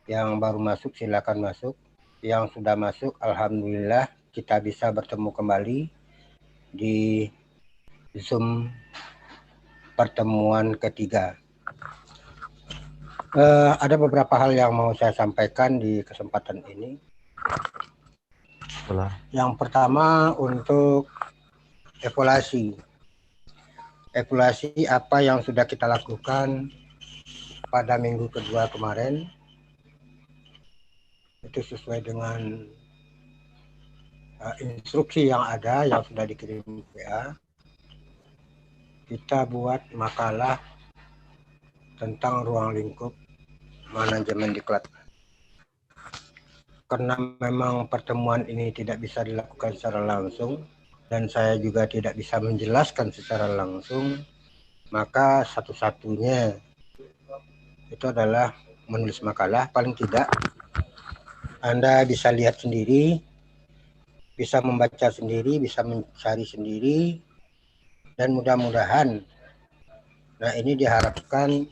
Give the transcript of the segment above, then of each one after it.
Yang baru masuk silakan masuk. Yang sudah masuk, alhamdulillah kita bisa bertemu kembali di Zoom pertemuan ketiga. Ada beberapa hal yang mau saya sampaikan di kesempatan ini. Yang pertama untuk evaluasi. Evaluasi apa yang sudah kita lakukan pada minggu kedua kemarin. Itu sesuai dengan instruksi yang ada, yang sudah dikirim WA. Kita buat makalah tentang ruang lingkup manajemen diklat. Karena memang pertemuan ini tidak bisa dilakukan secara langsung dan saya juga tidak bisa menjelaskan secara langsung, maka satu-satunya itu adalah menulis makalah. Paling tidak Anda bisa lihat sendiri, bisa membaca sendiri, bisa mencari sendiri, dan mudah-mudahan ini diharapkan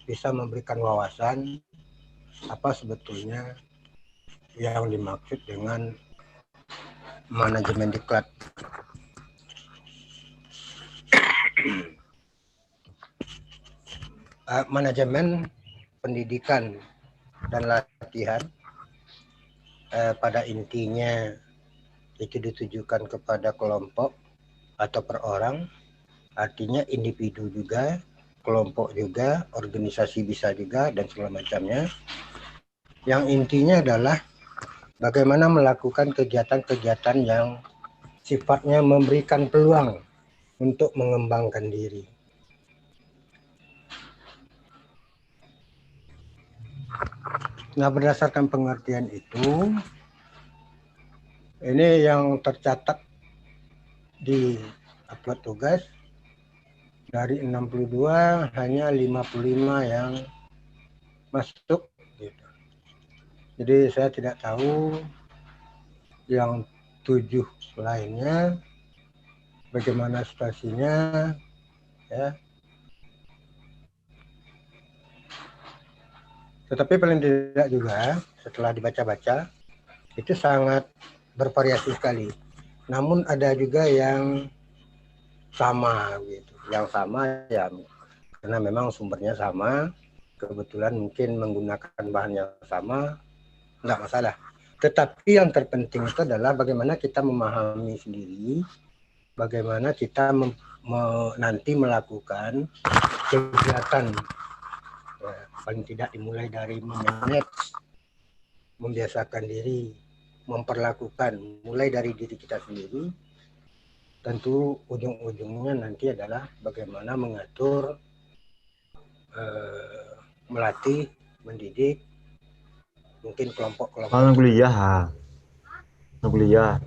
bisa memberikan wawasan apa sebetulnya yang dimaksud dengan manajemen diklat. Manajemen pendidikan dan latihan pada intinya itu ditujukan kepada kelompok atau per orang, artinya individu juga, kelompok juga, organisasi bisa juga, dan segala macamnya. Yang intinya adalah bagaimana melakukan kegiatan-kegiatan yang sifatnya memberikan peluang untuk mengembangkan diri. Nah, berdasarkan pengertian itu, ini yang tercatat di upload tugas, dari 62 hanya 55 yang masuk gitu. Jadi saya tidak tahu yang 7 lainnya bagaimana situasinya ya. Tetapi paling tidak juga setelah dibaca-baca itu sangat bervariasi sekali. Namun ada juga yang sama gitu. Yang sama ya karena memang sumbernya sama, kebetulan mungkin menggunakan bahan yang sama, enggak masalah. Tetapi yang terpenting itu adalah bagaimana kita memahami sendiri, bagaimana kita nanti melakukan kegiatan ya, paling tidak dimulai dari memanage, membiasakan diri, memperlakukan mulai dari diri kita sendiri. Tentu ujung-ujungnya nanti adalah bagaimana mengatur, melatih, mendidik mungkin kelompok-kelompok kuliah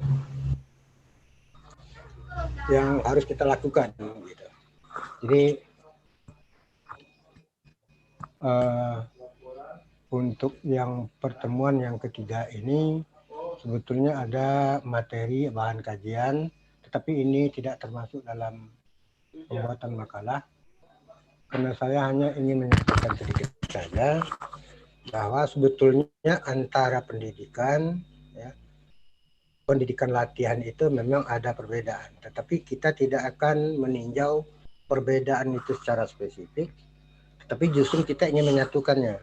yang harus kita lakukan gitu. Jadi untuk yang pertemuan yang ketiga ini sebetulnya ada materi bahan kajian, tetapi ini tidak termasuk dalam pembuatan makalah karena saya hanya ingin menyampaikan sedikit saja bahwa sebetulnya antara pendidikan ya, pendidikan latihan itu memang ada perbedaan, tetapi kita tidak akan meninjau perbedaan itu secara spesifik, tetapi justru kita ingin menyatukannya,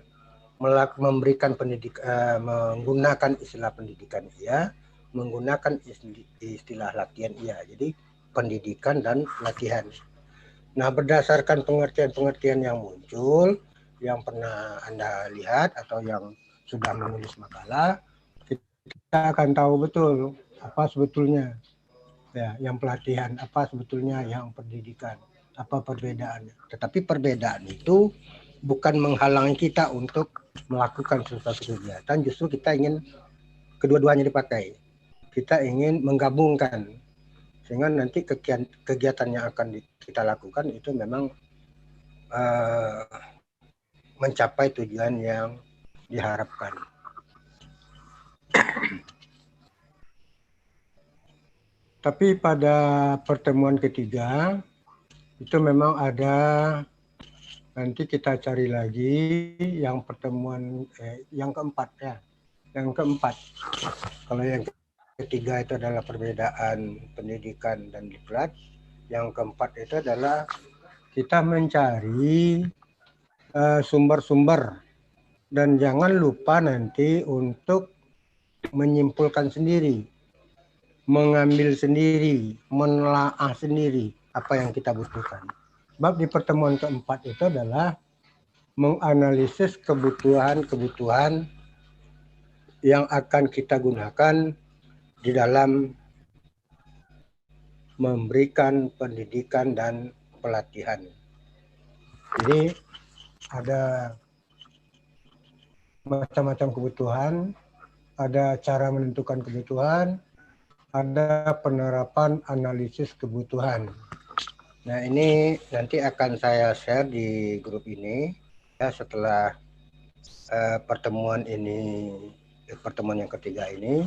memberikan menggunakan istilah pendidikan iya, menggunakan istilah latihan iya. Jadi pendidikan dan latihan. Nah, berdasarkan pengertian-pengertian yang muncul, yang pernah Anda lihat atau yang sudah menulis makalah, kita akan tahu betul apa sebetulnya ya yang pelatihan, apa sebetulnya yang pendidikan, apa perbedaannya. Tetapi perbedaan itu bukan menghalangi kita untuk melakukan sesuatu kegiatan, justru kita ingin kedua-duanya dipakai. Kita ingin menggabungkan sehingga nanti kegiatan yang akan kita lakukan itu memang mencapai tujuan yang diharapkan. Tapi pada pertemuan ketiga itu memang ada Nanti kita cari lagi yang pertemuan yang keempat ya. Yang keempat, kalau yang ketiga itu adalah perbedaan pendidikan dan diklat. Yang keempat itu adalah kita mencari sumber-sumber dan jangan lupa nanti untuk menyimpulkan sendiri, mengambil sendiri, menelaah sendiri apa yang kita butuhkan. Sebab di pertemuan keempat itu adalah menganalisis kebutuhan-kebutuhan yang akan kita gunakan di dalam memberikan pendidikan dan pelatihan. Jadi ada macam-macam kebutuhan, ada cara menentukan kebutuhan, ada penerapan analisis kebutuhan. Nah, ini nanti akan saya share di grup ini ya setelah pertemuan yang ketiga ini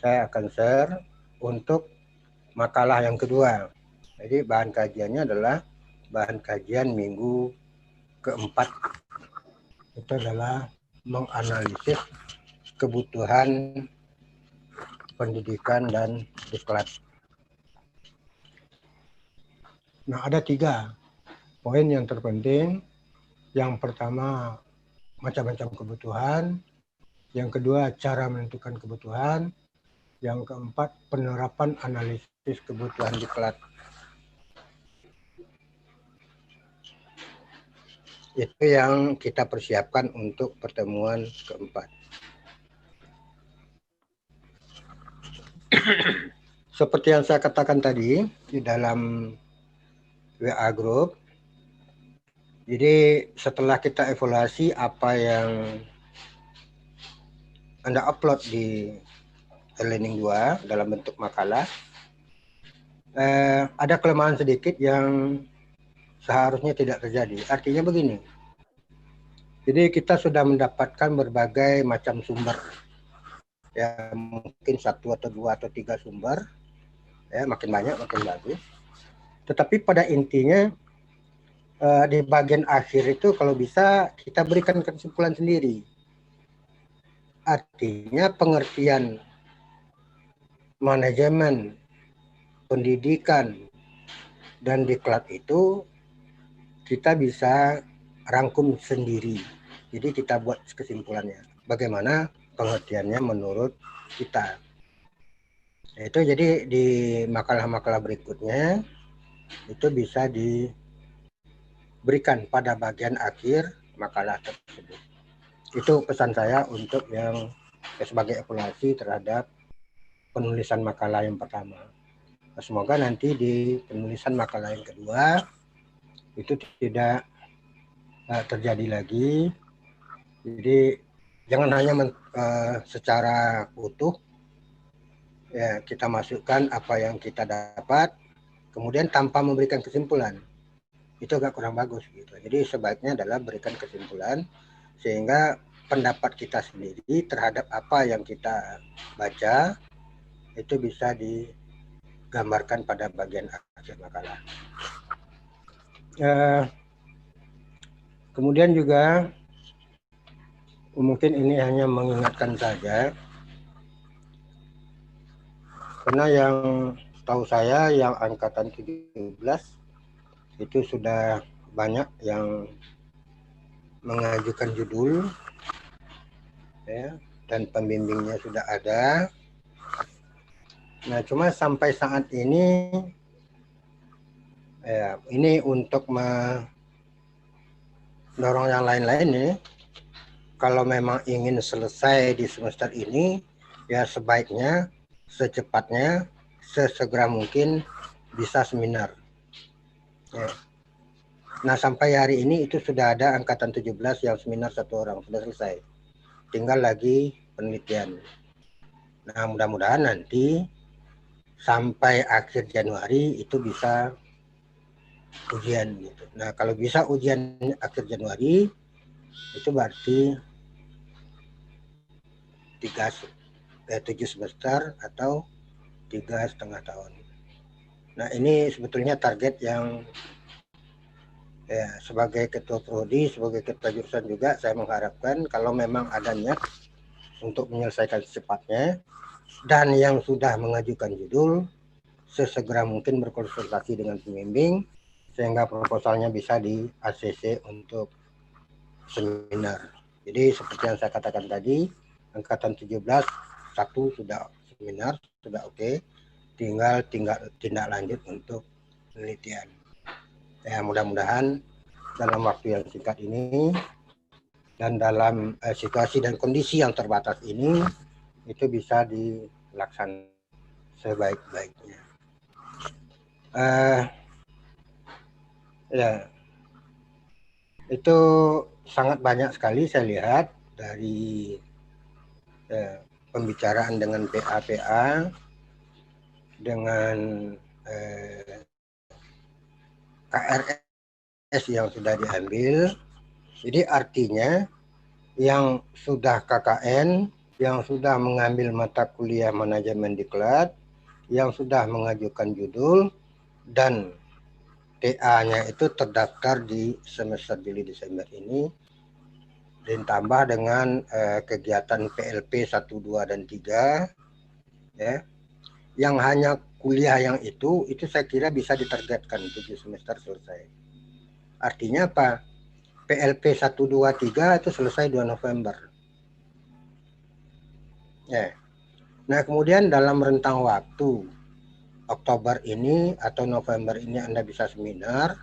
saya akan share untuk makalah yang kedua. Jadi bahan kajiannya adalah bahan kajian minggu keempat. Itu adalah menganalisis kebutuhan pendidikan dan diklat. Nah, ada 3 poin yang terpenting. Yang pertama, macam-macam kebutuhan. Yang kedua, cara menentukan kebutuhan. Yang keempat, penerapan analisis kebutuhan diklat. Itu yang kita persiapkan untuk pertemuan keempat. Seperti yang saya katakan tadi di dalam WA group, jadi setelah kita evaluasi apa yang Anda upload di e-learning 2 dalam bentuk makalah, ada kelemahan sedikit yang seharusnya tidak terjadi. Artinya begini, jadi kita sudah mendapatkan berbagai macam sumber, ya mungkin 1 atau 2 atau 3 sumber, ya makin banyak makin bagus. Tetapi pada intinya di bagian akhir itu kalau bisa kita berikan kesimpulan sendiri. Artinya pengertian manajemen pendidikan dan diklat itu kita bisa rangkum sendiri. Jadi kita buat kesimpulannya. Bagaimana pengertiannya menurut kita. Itu jadi di makalah-makalah berikutnya itu bisa diberikan pada bagian akhir makalah tersebut. Itu pesan saya untuk yang sebagai evaluasi terhadap penulisan makalah yang pertama. Semoga nanti di penulisan makalah yang kedua itu tidak terjadi lagi. Jadi jangan hanya secara utuh ya kita masukkan apa yang kita dapat, kemudian tanpa memberikan kesimpulan. Itu agak kurang bagus gitu. Jadi sebaiknya adalah berikan kesimpulan sehingga pendapat kita sendiri terhadap apa yang kita baca itu bisa digambarkan pada bagian akhir makalah. Kemudian juga mungkin ini hanya mengingatkan saja, karena yang tahu saya yang angkatan 17 itu sudah banyak yang mengajukan judul ya, dan pembimbingnya sudah ada. Nah, cuma sampai saat ini ya, ini untuk mendorong yang lain-lain nih. Kalau memang ingin selesai di semester ini, ya sebaiknya secepatnya, sesegera mungkin bisa seminar. Ya. Nah, sampai hari ini itu sudah ada angkatan 17 yang seminar 1 orang, sudah selesai. Tinggal lagi penelitian. Nah, mudah-mudahan nanti sampai akhir Januari itu bisa ujian gitu. Nah, kalau bisa ujian akhir Januari itu berarti 7 semester atau 3,5 tahun. Nah, ini sebetulnya target yang Ya, sebagai ketua prodi, sebagai ketua jurusan juga, saya mengharapkan kalau memang ada niat untuk menyelesaikan secepatnya, dan yang sudah mengajukan judul sesegera mungkin berkonsultasi dengan pembimbing sehingga proposalnya bisa di ACC untuk seminar. Jadi seperti yang saya katakan tadi, angkatan 17 satu sudah seminar, sudah oke. Tinggal tindak lanjut untuk penelitian. Ya, mudah-mudahan dalam waktu yang singkat ini dan dalam situasi dan kondisi yang terbatas ini itu bisa dilaksanakan sebaik-baiknya. Ya, itu sangat banyak sekali saya lihat dari pembicaraan dengan PA-PA, dengan KRS yang sudah diambil. Jadi artinya yang sudah KKN, yang sudah mengambil mata kuliah manajemen diklat, yang sudah mengajukan judul, dan TA-nya itu terdaftar di semester Juli Desember ini, ditambah dengan kegiatan PLP 1, 2, dan 3, ya, yang hanya kuliah yang itu saya kira bisa ditargetkan 7 semester selesai. Artinya apa? PLP 1, 2, 3 itu selesai 2 November. Ya. Nah, kemudian dalam rentang waktu Oktober ini atau November ini Anda bisa seminar,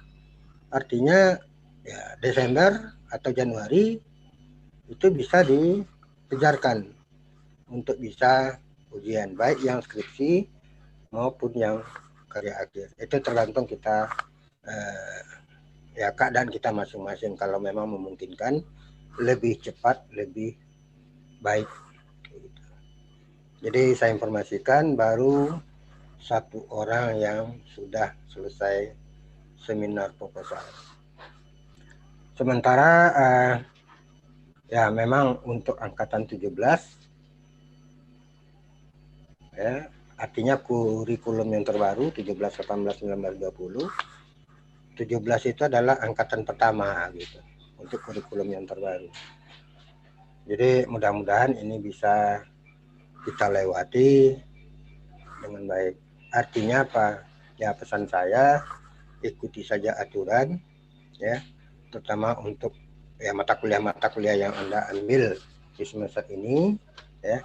artinya ya Desember atau Januari itu bisa dikejarkan untuk bisa ujian, baik yang skripsi maupun yang karya akhir. Itu tergantung kita ya keadaan kita masing-masing. Kalau memang memungkinkan lebih cepat, lebih baik. Jadi saya informasikan baru 1 orang yang sudah selesai seminar proposal. Sementara ya memang untuk angkatan 17 ya, artinya kurikulum yang terbaru 17, 18, 19, 20. 17 itu adalah angkatan pertama gitu untuk kurikulum yang terbaru. Jadi mudah-mudahan ini bisa kita lewati dengan baik. Artinya apa? Ya pesan saya, ikuti saja aturan ya, terutama untuk ya mata kuliah yang Anda ambil di semester ini ya.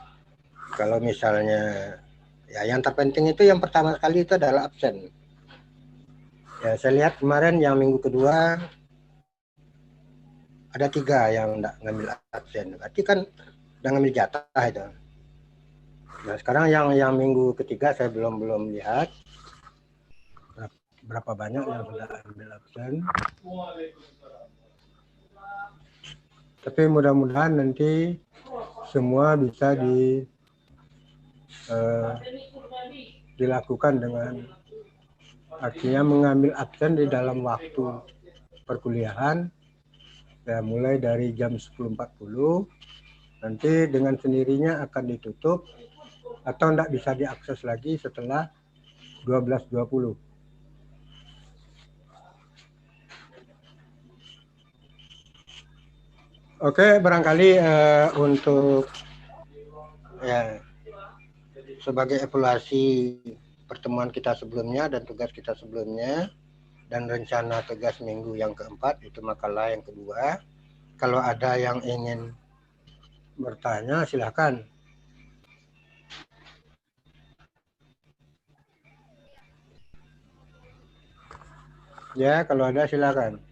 Kalau misalnya ya yang terpenting itu yang pertama sekali itu adalah absen. Ya, saya lihat kemarin yang minggu kedua ada 3 yang enggak ngambil absen. Berarti kan udah ngambil jatah itu. Nah, sekarang yang minggu ketiga saya belum lihat berapa banyak yang sudah ambil absen. Tapi mudah-mudahan nanti semua bisa dilakukan dengan artinya mengambil absen di dalam waktu perkuliahan ya, mulai dari jam 10.40 nanti dengan sendirinya akan ditutup atau tidak bisa diakses lagi setelah 12.20. Oke, barangkali untuk ya sebagai evaluasi pertemuan kita sebelumnya dan tugas kita sebelumnya dan rencana tugas minggu yang keempat, itu makalah yang kedua. Kalau ada yang ingin bertanya silakan. Ya, kalau ada silakan.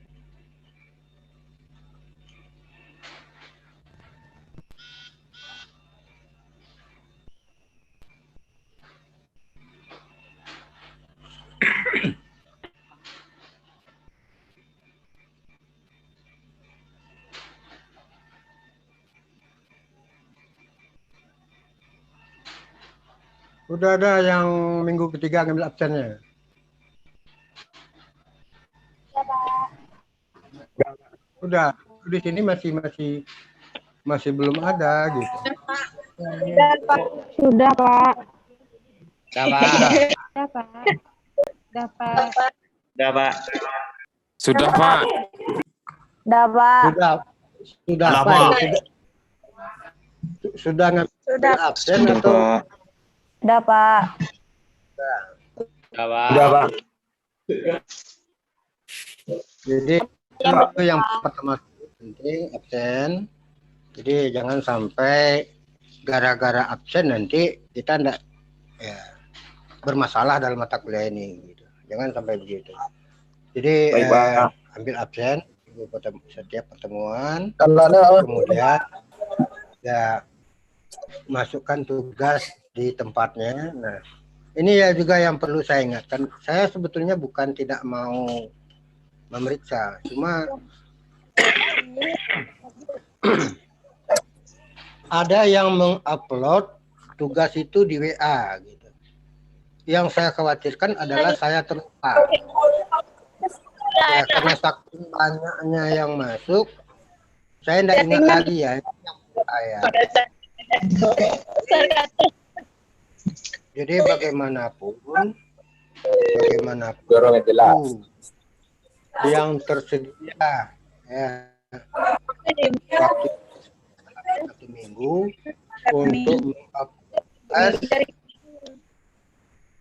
Udah ada yang minggu ketiga ngambil absennya? Ya, Pak. Udah, di sini masih belum ada gitu. Sudah, Pak. Sudah, Pak. Sudah, Pak. Sudah, Pak. Sudah, Pak. Sudah, Pak. Sudah, Pak. Udah, Pak. Sudah Ada, apa? Pak. Sudah ngambil Sudah. absen Sudah, atau Pak. Udah, Pak. Udah, Pak. jadi itu yang pertama penting absen. Jadi jangan sampai gara-gara absen nanti kita enggak ya bermasalah dalam mata kuliah ini gitu. Jangan sampai begitu. Jadi Baik, Pak. ambil absen setiap pertemuan, kemudian ya masukkan tugas di tempatnya. Nah, ini ya juga yang perlu saya ingatkan. Saya sebetulnya bukan tidak mau memeriksa, cuma ada yang mengupload tugas itu di WA gitu. Yang saya khawatirkan adalah saya terlupa. Ya, karena saking banyaknya yang masuk, saya tidak ingat lagi ya yang saya. Jadi bagaimanapun yang tersedia ya waktu 1 minggu untuk mengupload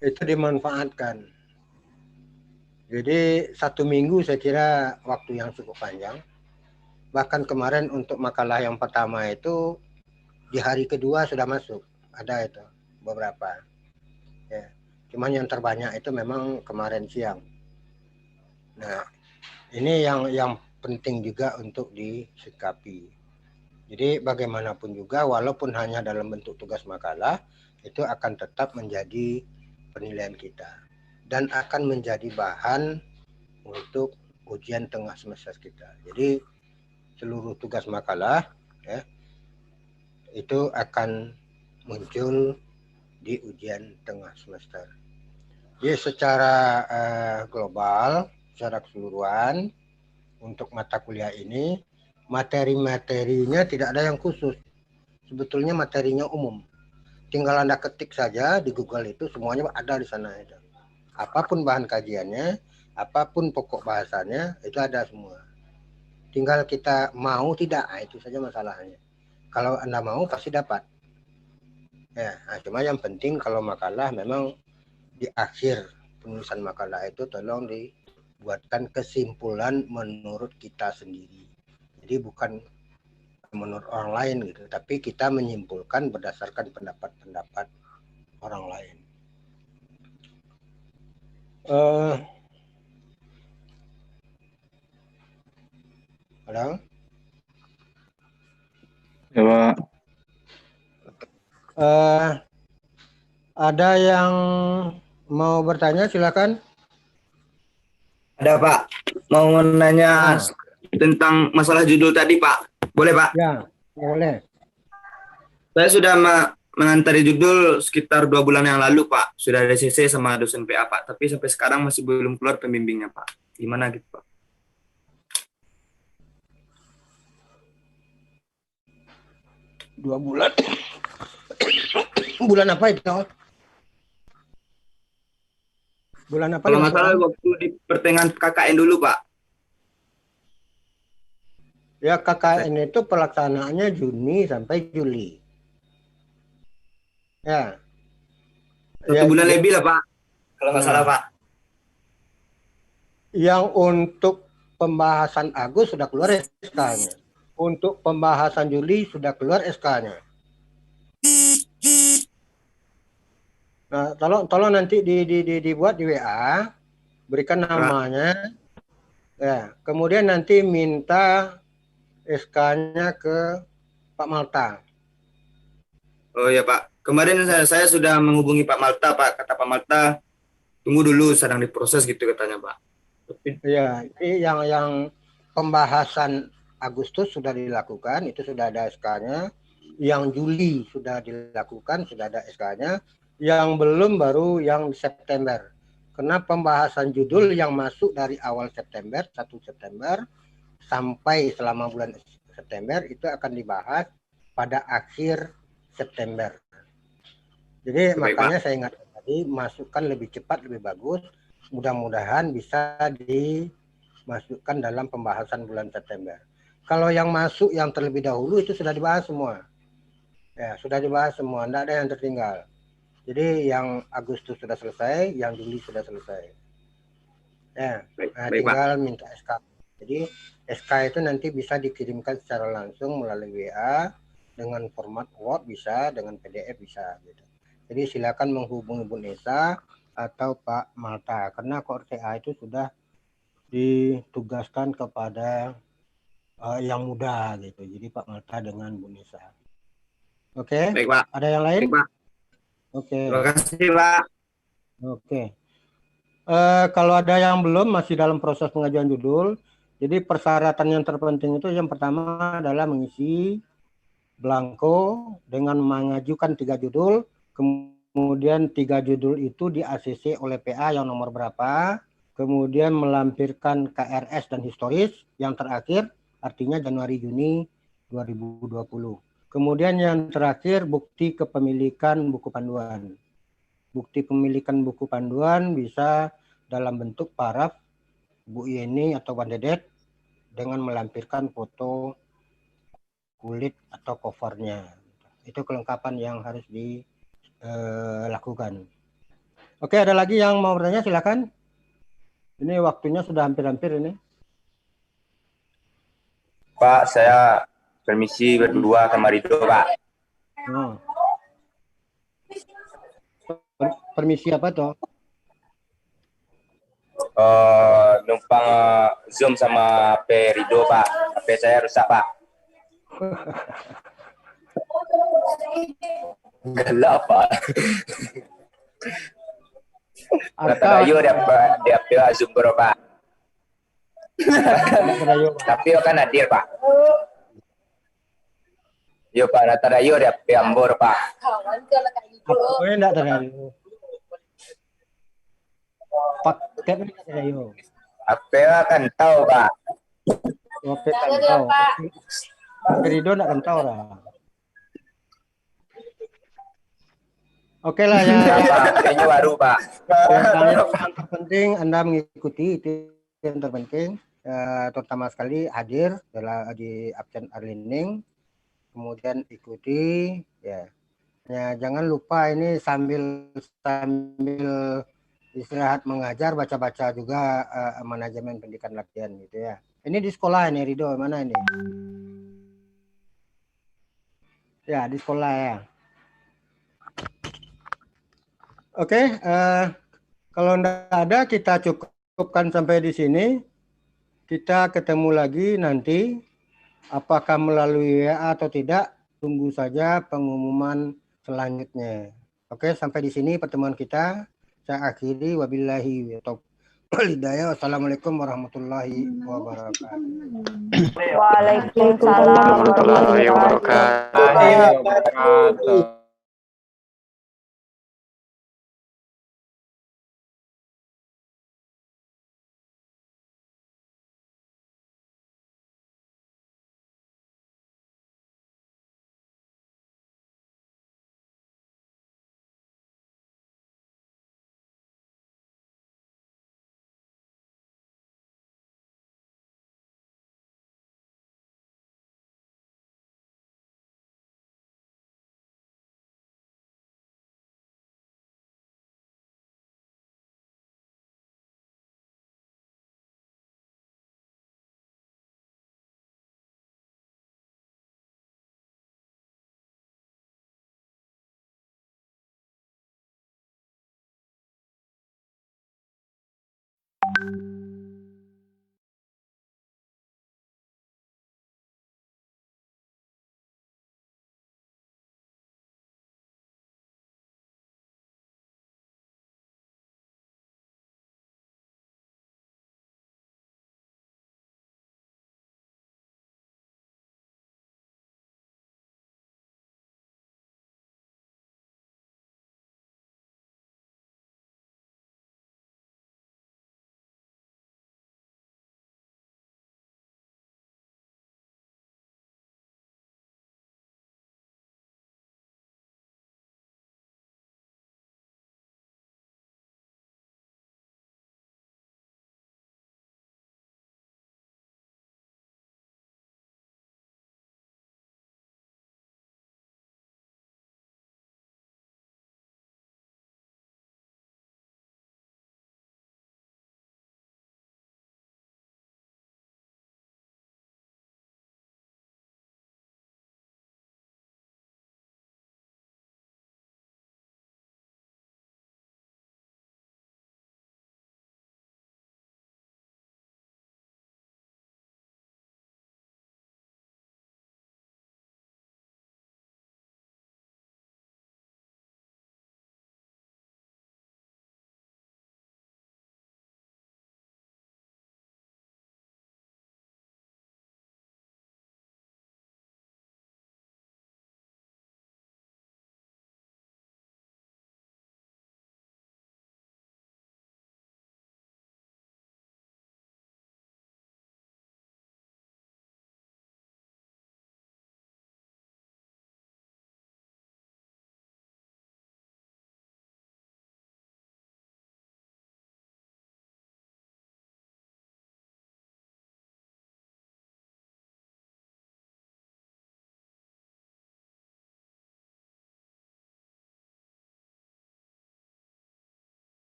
itu dimanfaatkan. Jadi 1 minggu saya kira waktu yang cukup panjang. Bahkan kemarin untuk makalah yang pertama itu di hari kedua sudah masuk, ada itu beberapa. Ya, cuman yang terbanyak itu memang kemarin siang. Nah, ini yang penting juga untuk disikapi. Jadi bagaimanapun juga, walaupun hanya dalam bentuk tugas makalah, itu akan tetap menjadi penilaian kita. Dan akan menjadi bahan untuk ujian tengah semester kita. Jadi seluruh tugas makalah ya, itu akan muncul di ujian tengah semester. Jadi secara global, secara keseluruhan untuk mata kuliah ini, materi-materinya tidak ada yang khusus. Sebetulnya materinya umum. Tinggal Anda ketik saja di Google itu semuanya ada di sana itu. Apapun bahan kajiannya, apapun pokok bahasanya, itu ada semua. Tinggal kita mau tidak, itu saja masalahnya. Kalau Anda mau pasti dapat. Ya, cuma yang penting kalau makalah memang di akhir penulisan makalah itu tolong dibuatkan kesimpulan menurut kita sendiri. Jadi bukan menurut orang lain gitu, tapi kita menyimpulkan berdasarkan pendapat-pendapat orang lain. Halo? Ya, Pak. Ada yang mau bertanya, silakan. Ada, Pak. Mau nanya tentang masalah judul tadi, Pak. Boleh, Pak? Ya, boleh. Saya sudah mengantari judul sekitar 2 bulan yang lalu, Pak. Sudah ada CC sama dosen PA, Pak. Tapi sampai sekarang masih belum keluar pembimbingnya, Pak. Gimana gitu, Pak? Dua bulan. Bulan apa itu? Bulan apa? Kalau nggak salah waktu di pertengahan KKN dulu, Pak. Ya, KKN itu pelaksanaannya Juni sampai Juli. Ya. 1 bulan lebih lah, Pak. Kalau nggak salah, Pak. Yang untuk pembahasan Agustus sudah keluar SK-nya. Untuk pembahasan Juli sudah keluar SK-nya. Nah, tolong nanti dibuat di WA, berikan namanya. Ya, kemudian nanti minta SK-nya ke Pak Malta. Oh ya, Pak. Kemarin saya sudah menghubungi Pak Malta, Pak. Kata Pak Malta, tunggu dulu, sedang diproses gitu katanya, Pak. Iya, ini yang pembahasan Agustus sudah dilakukan, itu sudah ada SK-nya. Yang Juli sudah dilakukan, sudah ada SK-nya. Yang belum baru yang September. Karena pembahasan judul yang masuk dari awal September, 1 September, sampai selama bulan September itu akan dibahas pada akhir September. Jadi makanya saya ingat tadi, masukkan lebih cepat lebih bagus. Mudah-mudahan bisa dimasukkan dalam pembahasan bulan September. Kalau yang masuk yang terlebih dahulu itu sudah dibahas semua. Ya, sudah dibahas semua, tidak ada yang tertinggal. Jadi yang Agustus sudah selesai, yang Juli sudah selesai. Ya, nah, tinggal minta SK. Jadi SK itu nanti bisa dikirimkan secara langsung melalui WA dengan format Word bisa, dengan PDF bisa gitu. Jadi silakan menghubungi Bu Nesa atau Pak Malta karena Kortea itu sudah ditugaskan kepada yang muda gitu. Jadi Pak Malta dengan Bu Nesa. Oke. Baik, Pak. Ada yang lain? Baik, Pak. Oke. Terima kasih, Pak. Oke. Kalau ada yang belum masih dalam proses pengajuan judul. Jadi persyaratan yang terpenting itu yang pertama adalah mengisi blanko dengan mengajukan 3 judul. Kemudian 3 judul itu di ACC oleh PA yang nomor berapa. Kemudian melampirkan KRS dan historis yang terakhir artinya Januari-Juni 2020. Kemudian yang terakhir bukti kepemilikan buku panduan. Bukti pemilikan buku panduan bisa dalam bentuk paraf Bu Yeni atau Bang Dedet dengan melampirkan foto kulit atau covernya. Itu kelengkapan yang harus dilakukan. Oke, ada lagi yang mau bertanya silakan. Ini waktunya sudah hampir-hampir ini. Pak, saya permisi berdua sama Ridho, Pak. Permisi apa toh? Numpang Zoom sama HP Ridho, Pak. HP saya rusak, Pak. Gelap, Pak. Natayo dia Zoom bro, Pak. Tapi kan hadir, Pak. Yo Pak, Natarayo dia Ambor, Pak. Oh, enggak terlalu. Paket enggak terlalu. Apa kan tahu, Pak. Paket kan tahu. Ridho enggak kan tahu lah. Oke lah ya. Kayaknya baru, Pak. Yang terpenting Anda mengikuti itu yang terpenting. Terutama sekali hadir di absen early learning. Kemudian ikuti ya. Jangan lupa ini sambil istirahat mengajar baca-baca juga manajemen pendidikan latihan gitu ya. Ini di sekolah ini Ridho, mana ini? Ya, di sekolah ya. Oke, kalau enggak ada kita cukupkan sampai di sini. Kita ketemu lagi nanti. Apakah melalui WA atau tidak, tunggu saja pengumuman selanjutnya. Oke, sampai di sini pertemuan kita. Saya akhiri, wabillahi hidayah. Wassalamualaikum warahmatullahi wabarakatuh. Waalaikumsalam warahmatullahi wabarakatuh.